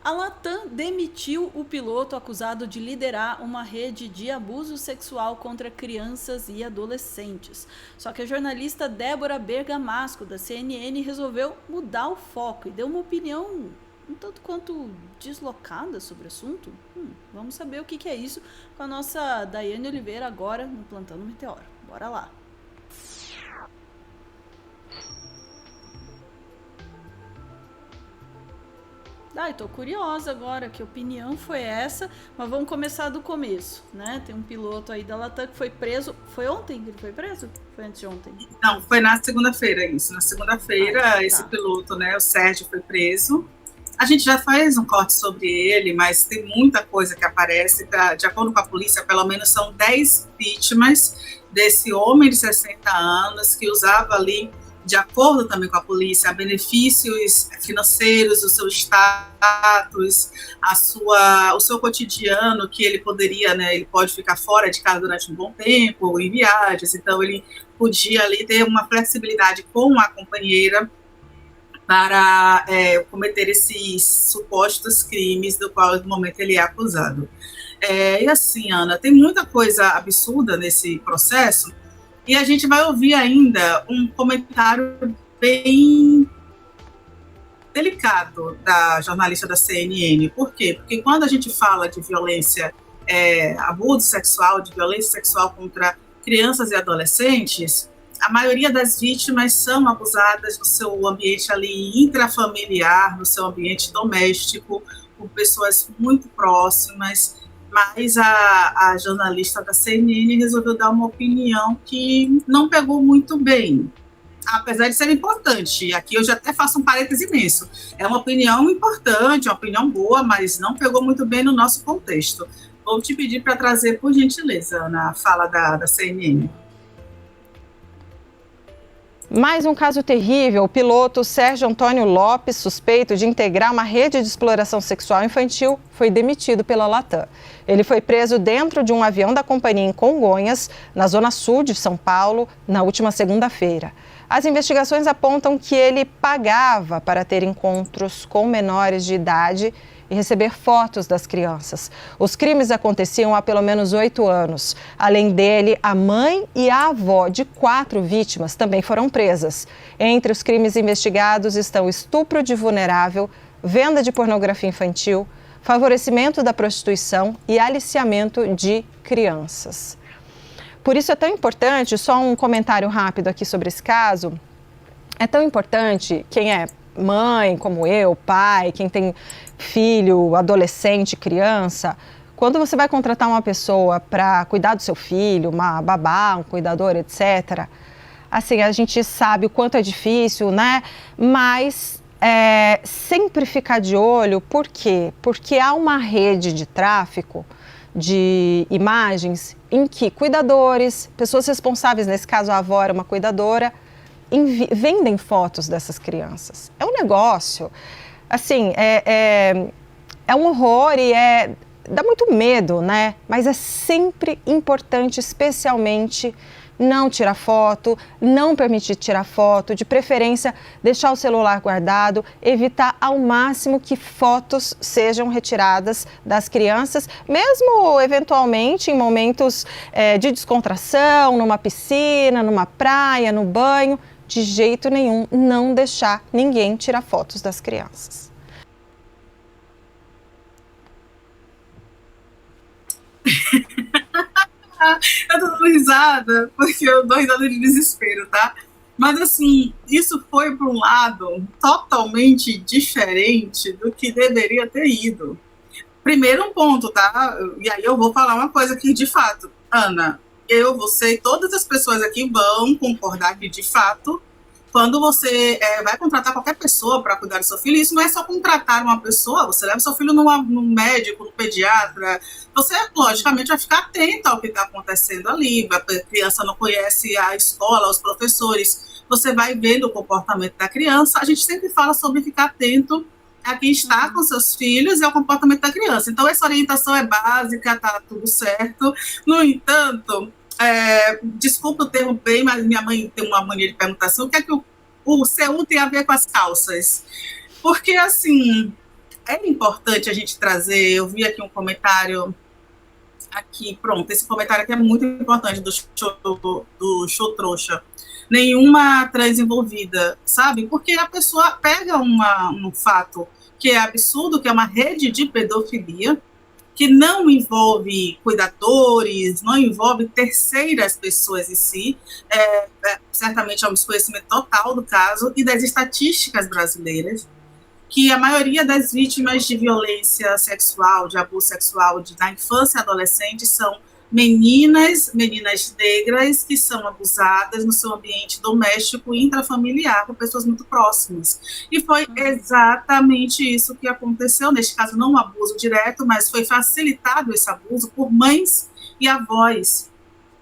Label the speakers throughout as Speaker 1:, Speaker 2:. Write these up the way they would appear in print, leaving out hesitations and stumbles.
Speaker 1: A Latam demitiu o piloto acusado de liderar uma rede de abuso sexual contra crianças e adolescentes. Só que a jornalista Débora Bergamasco, da CNN, resolveu mudar o foco e deu uma opinião um tanto quanto deslocada sobre o assunto. Vamos saber o que é isso com a nossa Daiane Oliveira agora no Plantão Meteoro. Bora lá! Tô curiosa agora, que opinião foi essa? Mas vamos começar do começo, né? Tem um piloto aí da Latam que foi preso. Foi ontem que ele foi preso? Foi antes de ontem?
Speaker 2: Não, foi na segunda-feira isso. Na segunda-feira, esse
Speaker 1: Tá.
Speaker 2: piloto, né, o Sérgio, foi preso. A gente já faz um corte sobre ele, mas tem muita coisa que aparece. De acordo com a polícia, pelo menos são 10 vítimas desse homem de 60 anos que usava ali, de acordo também com a polícia, benefícios financeiros, o seu status, o seu cotidiano, que ele poderia, né, ele pode ficar fora de casa durante um bom tempo, em viagens, então ele podia ali ter uma flexibilidade com a companheira para cometer esses supostos crimes do qual no momento ele é acusado. E assim, Ana, tem muita coisa absurda nesse processo, e a gente vai ouvir ainda um comentário bem delicado da jornalista da CNN. Por quê? Porque quando a gente fala de violência, abuso sexual, de violência sexual contra crianças e adolescentes, a maioria das vítimas são abusadas no seu ambiente ali intrafamiliar, no seu ambiente doméstico, por pessoas muito próximas, mas a jornalista da CNN resolveu dar uma opinião que não pegou muito bem, apesar de ser importante. Aqui eu já até faço um parêntese imenso. É uma opinião importante, uma opinião boa, mas não pegou muito bem no nosso contexto. Vou te pedir para trazer, por gentileza, na fala da CNN.
Speaker 3: Mais um caso terrível. O piloto Sérgio Antônio Lopes, suspeito de integrar uma rede de exploração sexual infantil, foi demitido pela Latam. Ele foi preso dentro de um avião da companhia em Congonhas, na zona sul de São Paulo, na última segunda-feira. As investigações apontam que ele pagava para ter encontros com menores de idade e receber fotos das crianças. Os crimes aconteciam há pelo menos 8 anos. Além dele, a mãe e a avó de 4 vítimas também foram presas. Entre os crimes investigados estão estupro de vulnerável, venda de pornografia infantil, favorecimento da prostituição e aliciamento de crianças. Por isso é tão importante, só um comentário rápido aqui sobre esse caso, é tão importante quem é mãe, como eu, pai, quem tem filho, adolescente, criança, quando você vai contratar uma pessoa para cuidar do seu filho, uma babá, um cuidador, etc., assim, a gente sabe o quanto é difícil, né? Mas sempre ficar de olho, por quê? Porque há uma rede de tráfico de imagens em que cuidadores, pessoas responsáveis, nesse caso a avó era uma cuidadora, vendem fotos dessas crianças. É um negócio, assim, é um horror e dá muito medo, né? Mas é sempre importante, especialmente, não tirar foto, não permitir tirar foto, de preferência deixar o celular guardado, evitar ao máximo que fotos sejam retiradas das crianças, mesmo eventualmente em momentos de descontração, numa piscina, numa praia, no banho. De jeito nenhum, não deixar ninguém tirar fotos das crianças.
Speaker 2: Eu tô dando risada, porque eu dou risada de desespero, tá? Mas, assim, isso foi para um lado totalmente diferente do que deveria ter ido. Primeiro um ponto, tá? E aí eu vou falar uma coisa que, de fato, Ana, eu, você e todas as pessoas aqui vão concordar que, de fato, quando você vai contratar qualquer pessoa para cuidar do seu filho, isso não é só contratar uma pessoa, você leva seu filho num médico, num pediatra, você, logicamente, vai ficar atento ao que está acontecendo ali, a criança não conhece a escola, os professores, você vai vendo o comportamento da criança, a gente sempre fala sobre ficar atento a quem está com seus filhos e ao comportamento da criança. Então, essa orientação é básica, está tudo certo. No entanto, desculpa o termo bem, mas minha mãe tem uma mania de perguntação, o que é que o C1 tem a ver com as calças? Porque, assim, é importante a gente trazer, eu vi aqui um comentário aqui, pronto, esse comentário aqui é muito importante do show trouxa. Nenhuma trans envolvida, sabe? Porque a pessoa pega um fato que é absurdo, que é uma rede de pedofilia, que não envolve cuidadores, não envolve terceiras pessoas em si, certamente é um desconhecimento total do caso e das estatísticas brasileiras, que a maioria das vítimas de violência sexual, de abuso sexual na infância e adolescente são meninas negras que são abusadas no seu ambiente doméstico e intrafamiliar por pessoas muito próximas. E foi exatamente isso que aconteceu, neste caso não um abuso direto, mas foi facilitado esse abuso por mães e avós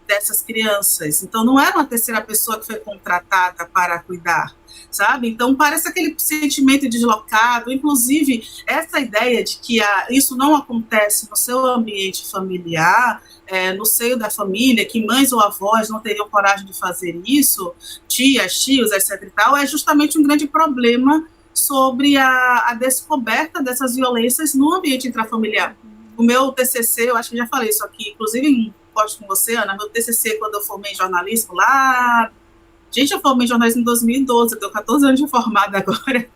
Speaker 2: dessas crianças. Então não era uma terceira pessoa que foi contratada para cuidar, sabe? Então parece aquele sentimento deslocado, inclusive essa ideia de que isso não acontece no seu ambiente familiar, no seio da família, que mães ou avós não teriam coragem de fazer isso, tias, tios, etc. e tal, é justamente um grande problema sobre a descoberta dessas violências no ambiente intrafamiliar. O meu TCC, eu acho que já falei isso aqui, inclusive em posto com você, Ana, meu TCC, quando eu formei em jornalismo lá... Gente, eu formei em jornalismo em 2012, eu tenho 14 anos de formada agora.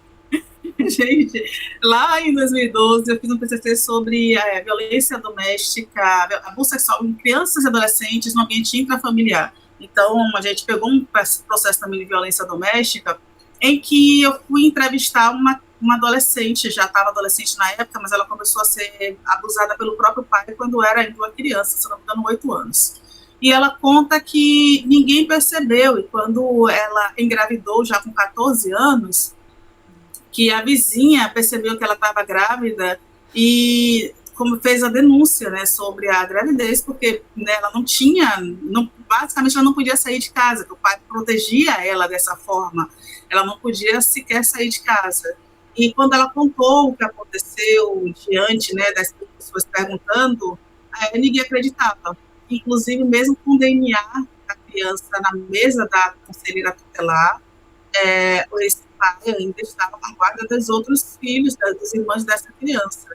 Speaker 2: Gente, lá em 2012, eu fiz um TCC sobre violência doméstica, abuso sexual em crianças e adolescentes no ambiente intrafamiliar. Então, a gente pegou um processo também de violência doméstica, em que eu fui entrevistar uma adolescente, já estava adolescente na época, mas ela começou a ser abusada pelo próprio pai quando era ainda uma criança, se não me engano, 8 anos. E ela conta que ninguém percebeu, e quando ela engravidou, já com 14 anos, que a vizinha percebeu que ela estava grávida e como fez a denúncia, né, sobre a gravidez, porque, né, ela basicamente ela não podia sair de casa, que o pai protegia ela dessa forma, ela não podia sequer sair de casa. E quando ela contou o que aconteceu diante, né, das pessoas perguntando, ninguém acreditava. Inclusive, mesmo com o DNA da criança na mesa da conselheira tutelar, esse pai ainda estava na guarda dos outros filhos, dos irmãos dessa criança.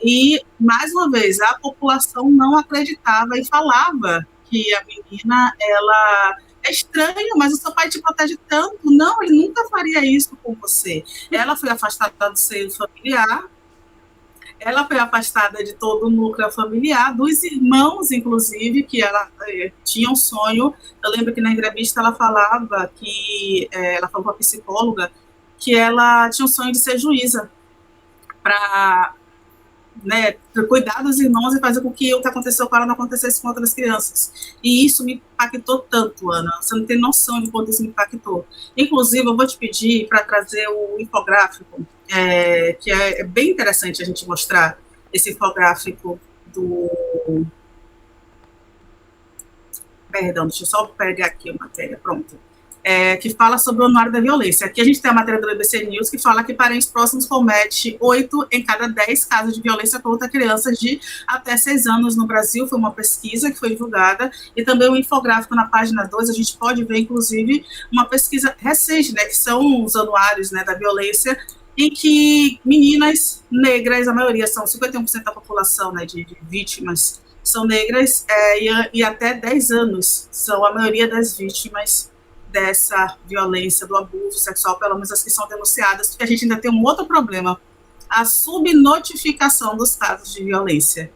Speaker 2: E, mais uma vez, a população não acreditava e falava que a menina, ela é estranha, mas o seu pai te protege tanto. Não, ele nunca faria isso com você. Ela foi afastada do seio familiar, ela foi afastada de todo o núcleo familiar, dos irmãos, inclusive, que ela tinha um sonho. Eu lembro que na entrevista ela falava que, ela falou com a psicóloga, que ela tinha um sonho de ser juíza, para, né, cuidar dos irmãos e fazer com que o que aconteceu com ela não acontecesse com outras crianças. E isso me impactou tanto, Ana, você não tem noção de quanto isso me impactou. Inclusive, eu vou te pedir para trazer o infográfico, que é bem interessante a gente mostrar esse infográfico do... Perdão, deixa eu só pegar aqui a matéria, pronto. Que fala sobre o Anuário da Violência. Aqui a gente tem a matéria do BBC News que fala que parentes próximos cometem 8 em cada 10 casos de violência contra crianças de até 6 anos no Brasil. Foi uma pesquisa que foi divulgada, e também um infográfico na página 2, a gente pode ver, inclusive, uma pesquisa recente, né, que são os anuários, né, da violência, em que meninas negras, a maioria são 51% da população, né, de vítimas, são negras, e até 10 anos são a maioria das vítimas dessa violência, do abuso sexual, pelo menos as que são denunciadas, porque a gente ainda tem um outro problema, a subnotificação dos casos de violência.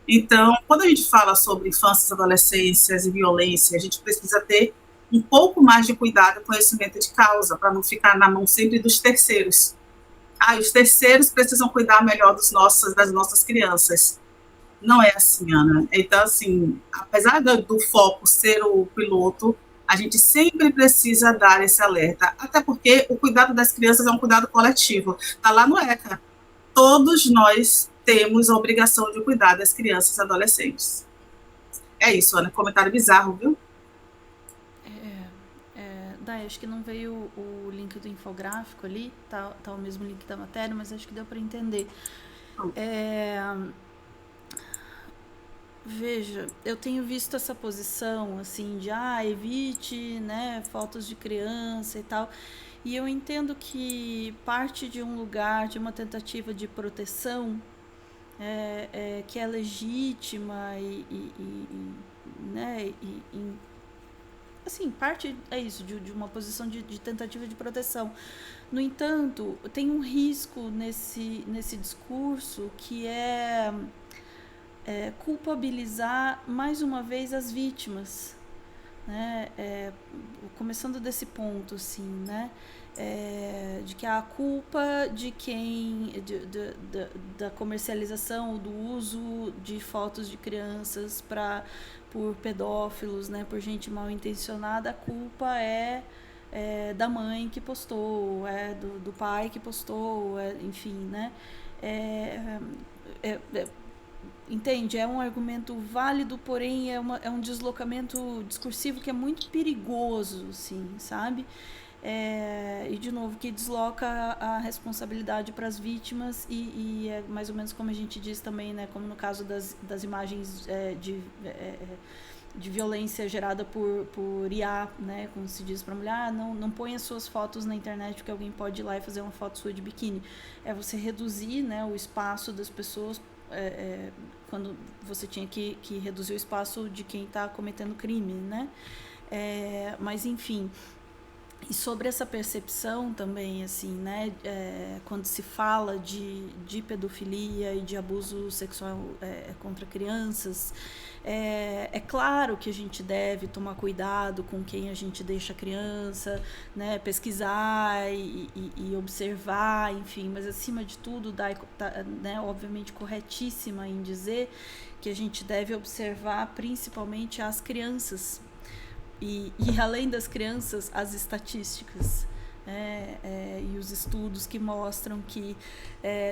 Speaker 2: Então, quando a gente fala sobre infâncias, adolescências e violência, a gente precisa ter um pouco mais de cuidado e conhecimento de causa, para não ficar na mão sempre dos terceiros. Os terceiros precisam cuidar melhor das nossas crianças. Não é assim, Ana. Então, assim, apesar do foco ser o piloto, a gente sempre precisa dar esse alerta, até porque o cuidado das crianças é um cuidado coletivo. Está lá no ECA. Todos nós temos a obrigação de cuidar das crianças e adolescentes. É isso, Ana. Comentário bizarro, viu?
Speaker 1: Dai, acho que não veio o link do infográfico ali, tá o mesmo link da matéria, mas acho que deu para entender. Veja, eu tenho visto essa posição, assim, de evite, né, fotos de criança e tal, E eu entendo que parte de um lugar, de uma tentativa de proteção, que é legítima né, assim, parte é isso, de uma posição de tentativa de proteção. No entanto, tem um risco nesse discurso que é culpabilizar mais uma vez as vítimas, né? Começando desse ponto, assim, né? De que a culpa de quem da comercialização, do uso de fotos de crianças por pedófilos, né? Por gente mal intencionada, a culpa da mãe que postou, do pai que postou, enfim, né? Entende? É um argumento válido, porém é um deslocamento discursivo que é muito perigoso, assim, sabe? E, de novo, que desloca a responsabilidade para as vítimas e é mais ou menos como a gente diz também, né? Como no caso das imagens de violência gerada por IA, né? Como se diz para a mulher, não ponha suas fotos na internet porque alguém pode ir lá e fazer uma foto sua de biquíni. É você reduzir, né, o espaço das pessoas quando você tinha que reduzir o espaço de quem está cometendo crime, né? Mas, enfim... E sobre essa percepção também, assim, né, quando se fala de pedofilia e de abuso sexual contra crianças, é claro que a gente deve tomar cuidado com quem a gente deixa a criança, né, pesquisar e observar, enfim, mas acima de tudo, né, obviamente corretíssima em dizer que a gente deve observar principalmente as crianças. E além das crianças, as estatísticas, e os estudos que mostram que,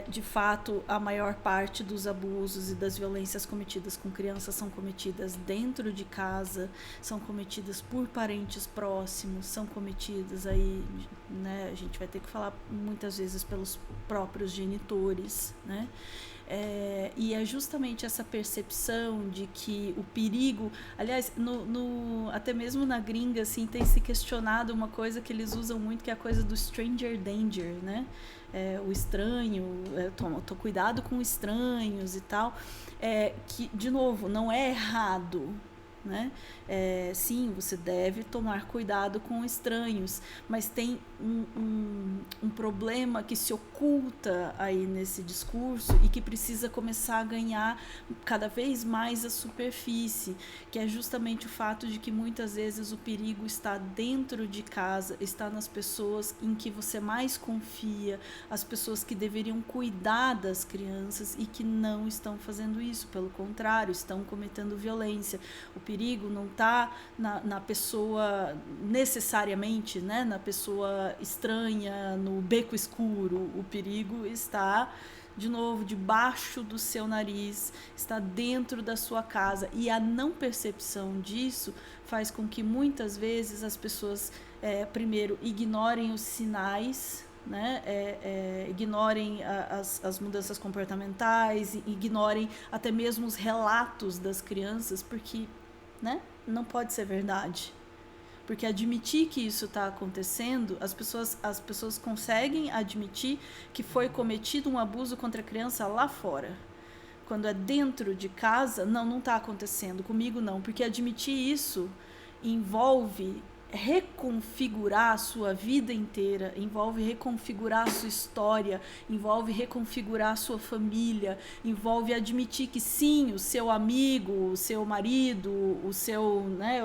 Speaker 1: de fato, a maior parte dos abusos e das violências cometidas com crianças são cometidas dentro de casa, são cometidas por parentes próximos, são cometidas aí, né, a gente vai ter que falar muitas vezes pelos próprios genitores, né? E é justamente essa percepção de que o perigo, aliás, até mesmo na gringa, assim, tem se questionado uma coisa que eles usam muito, que é a coisa do stranger danger, né? O estranho, tô cuidado com estranhos e tal, que, de novo, não é errado, né? Sim, você deve tomar cuidado com estranhos, mas tem um problema que se oculta aí nesse discurso e que precisa começar a ganhar cada vez mais a superfície, que é justamente o fato de que muitas vezes o perigo está dentro de casa, está nas pessoas em que você mais confia, as pessoas que deveriam cuidar das crianças e que não estão fazendo isso, pelo contrário, estão cometendo violência. O perigo não está na pessoa necessariamente, né, na pessoa estranha, no beco escuro. O perigo está, de novo, debaixo do seu nariz, está dentro da sua casa. E a não percepção disso faz com que muitas vezes as pessoas, primeiro, ignorem os sinais, né? Ignorem as mudanças comportamentais, ignorem até mesmo os relatos das crianças, porque, né, não pode ser verdade. Porque admitir que isso está acontecendo, as pessoas conseguem admitir que foi cometido um abuso contra a criança lá fora. Quando é dentro de casa, não está acontecendo, comigo não, porque admitir isso envolve reconfigurar a sua vida inteira, envolve reconfigurar a sua história, envolve reconfigurar a sua família, envolve admitir que sim, o seu amigo, o seu marido, o seu, né,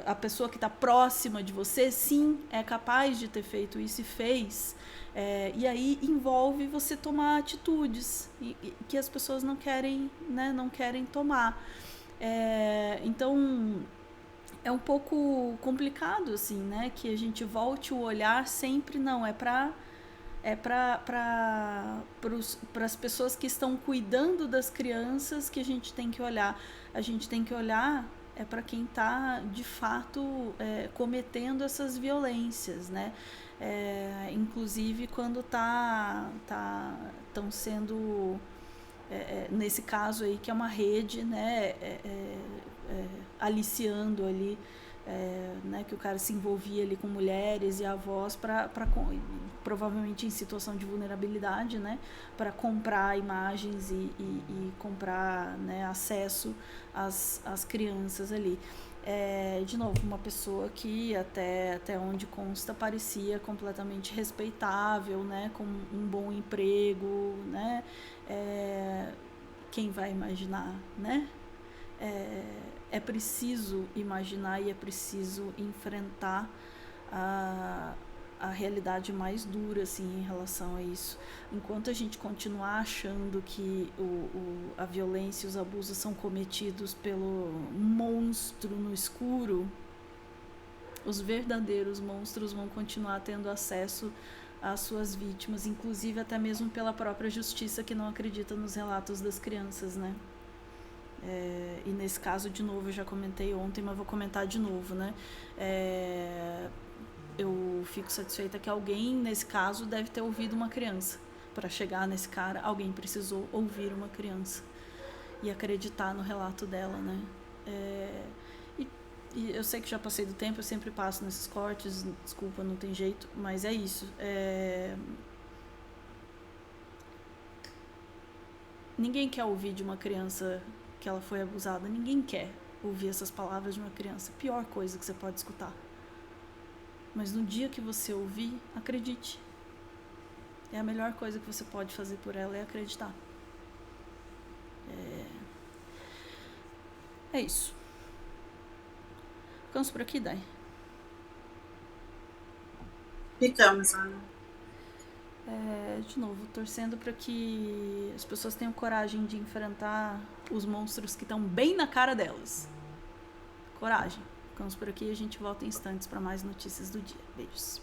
Speaker 1: a pessoa que está próxima de você, sim, é capaz de ter feito isso e fez. E aí envolve você tomar atitudes que as pessoas não querem, né, não querem tomar. Então é um pouco complicado, assim, né? Que a gente volte o olhar sempre, não, para as pessoas que estão cuidando das crianças que a gente tem que olhar. A gente tem que olhar para quem está, de fato, cometendo essas violências, né? Inclusive quando estão sendo... nesse caso aí, que é uma rede, né, aliciando ali né, que o cara se envolvia ali com mulheres e avós provavelmente em situação de vulnerabilidade, né, para comprar imagens e comprar, né, acesso às crianças ali. De novo, uma pessoa que até onde consta parecia completamente respeitável, né, com um bom emprego, né, quem vai imaginar, né? É preciso imaginar e é preciso enfrentar a realidade mais dura, assim, em relação a isso. Enquanto a gente continuar achando que a violência e os abusos são cometidos pelo monstro no escuro, os verdadeiros monstros vão continuar tendo acesso às suas vítimas, inclusive até mesmo pela própria justiça, que não acredita nos relatos das crianças, né? E nesse caso, de novo, eu já comentei ontem, mas vou comentar de novo, né? Eu fico satisfeita que alguém, nesse caso, deve ter ouvido uma criança. Para chegar nesse cara, alguém precisou ouvir uma criança e acreditar no relato dela, né? E eu sei que já passei do tempo, eu sempre passo nesses cortes, desculpa, não tem jeito, mas é isso. Ninguém quer ouvir de uma criança que ela foi abusada, ninguém quer ouvir essas palavras de uma criança, pior coisa que você pode escutar. Mas no dia que você ouvir, acredite. A melhor coisa que você pode fazer por ela é acreditar. É isso. Ficamos por aqui, Dai?
Speaker 2: Ficamos, Ana.
Speaker 1: De novo, torcendo para que as pessoas tenham coragem de enfrentar os monstros que estão bem na cara delas. Coragem. Ficamos por aqui e a gente volta em instantes para mais notícias do dia. Beijos.